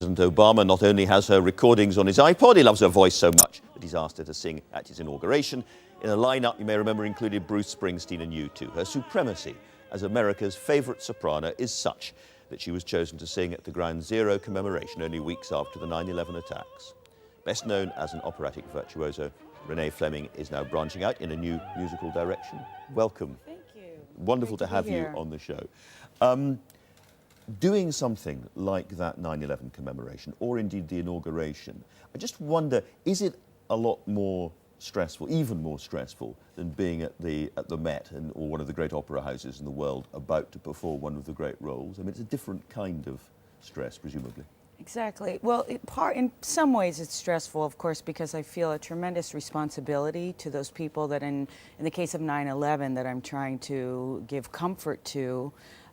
President Obama not only has her recordings on his iPod, he loves her voice so much that he's asked her to sing at his inauguration. In a lineup you may remember included Bruce Springsteen and U2. Her supremacy as America's favourite soprano is such that she was chosen to sing at the Ground Zero commemoration only weeks after the 9/11 attacks. Best known as an operatic virtuoso, Renee Fleming is now branching out in a new musical direction. Welcome. Thank you. Wonderful to have you on the show. Doing something like that 9/11 commemoration, or indeed the inauguration, I just wonder, is it a lot more stressful, even more stressful, than being at the Met or one of the great opera houses in the world about to perform one of the great roles? I mean, it's a different kind of stress, presumably. Exactly. Well, in some ways it's stressful, of course, because I feel a tremendous responsibility to those people that in the case of 9/11 that I'm trying to give comfort to.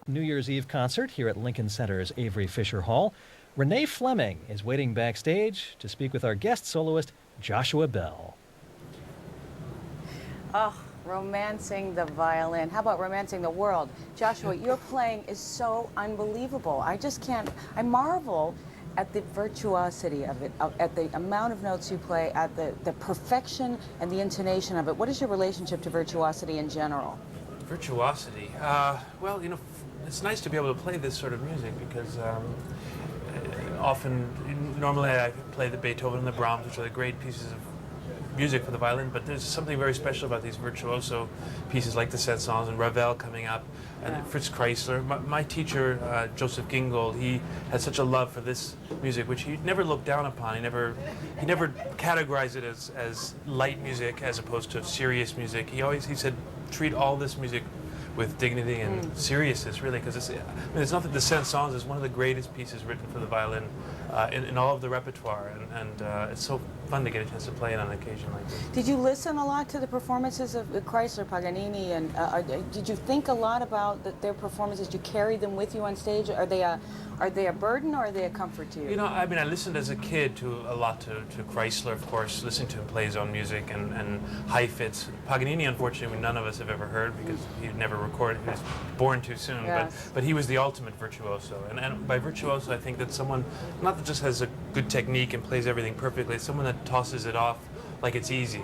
New Year's Eve concert here at Lincoln Center's Avery Fisher Hall. Renee Fleming is waiting backstage to speak with our guest soloist, Joshua Bell. Oh, romancing the violin. How about romancing the world? Joshua, your playing is so unbelievable. I marvel at the virtuosity of it, at the amount of notes you play, at the perfection and the intonation of it. What is your relationship to virtuosity in general? Virtuosity? Well, you know, it's nice to be able to play this sort of music because normally I play the Beethoven and the Brahms, which are the great pieces of music for the violin, but there's something very special about these virtuoso pieces like the Saint-Saëns and Ravel coming up, and Fritz Kreisler. My teacher, Joseph Gingold, he had such a love for this music, which he never looked down upon. He never categorized it as light music as opposed to serious music. He said, treat all this music with dignity and seriousness, really, because it's not that the Saint-Saëns is one of the greatest pieces written for the violin in all of the repertoire, and it's so fun to get a chance to play it on an occasion like this. Did you listen a lot to the performances of Kreisler, Paganini, and did you think a lot about their performances? Did you carry them with you on stage? Are they a burden or are they a comfort to you? You know, I mean, I listened as a kid a lot to Kreisler, of course, listening to him play his own music and high-fits. Paganini, unfortunately, none of us have ever heard because he never recorded. He was born too soon, yes. but he was the ultimate virtuoso. And by virtuoso, I think that someone, not that just has a good technique and plays everything perfectly, it's someone that tosses it off like it's easy.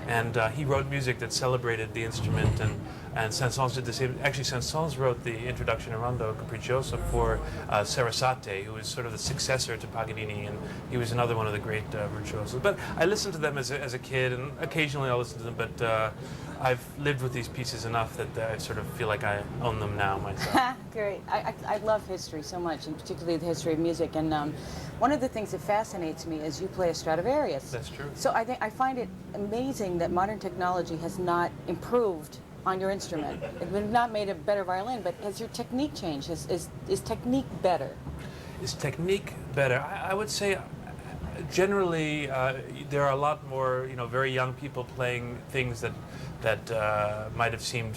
And he wrote music that celebrated the instrument, and Saint-Saëns did the same. Actually, Saint-Saëns wrote the introduction in Rondo Capriccioso for Sarasate, who was sort of the successor to Paganini, and he was another one of the great virtuosos. But I listened to them as a kid, and occasionally I'll listen to them, but I've lived with these pieces enough that I sort of feel like I own them now myself. Great. I love history so much, and particularly the history of music. And one of the things that fascinates me is you play a Stradivarius. That's true. So I find it amazing that modern technology has not improved on your instrument. It would have not made a better violin, but has your technique changed? Is technique better? Is technique better? I would say generally there are a lot more, very young people playing things that might have seemed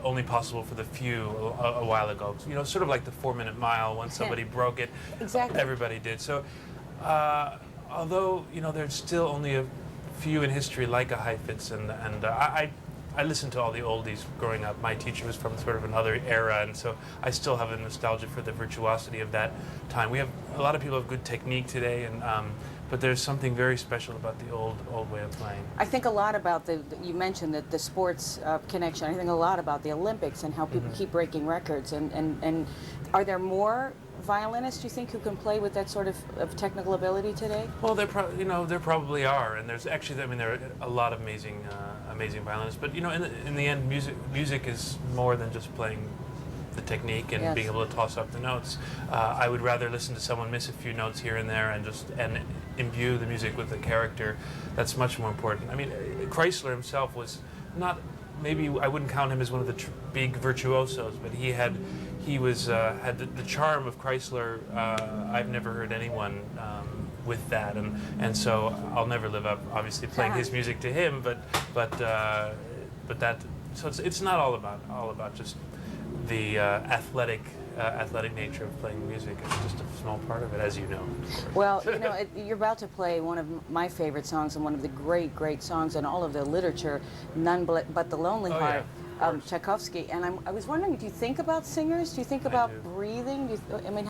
only possible for the few a while ago. Sort of like the 4-minute mile. When somebody broke it, exactly. Everybody did. So although there's still only a few in history like a Heifetz, and I listened to all the oldies growing up. My teacher was from sort of another era, and so I still have a nostalgia for the virtuosity of that time. We have a lot of people have good technique today, and but there's something very special about the old way of playing. I think a lot about you mentioned that the sports connection. I think a lot about the Olympics and how people keep breaking records. And are there more violinists, you think, who can play with that sort of technical ability today? Well, there probably are, and there's actually, there are a lot of amazing violinists. But in the end, music is more than just playing the technique and being able to toss up the notes. I would rather listen to someone miss a few notes here and there and imbue the music with the character. That's much more important. I mean, Kreisler himself was not. Maybe I wouldn't count him as one of the big virtuosos, but he had the charm of Kreisler. I've never heard anyone with that, and so I'll never live up, obviously, playing his music to him. But that. So it's not all about just the athletic nature of playing music. It's just a small part of it, as you know. Well, you're about to play one of my favorite songs and one of the great songs in all of the literature, None But the Lonely Heart, Tchaikovsky. And I was wondering, do you think about singers? Do you think about breathing?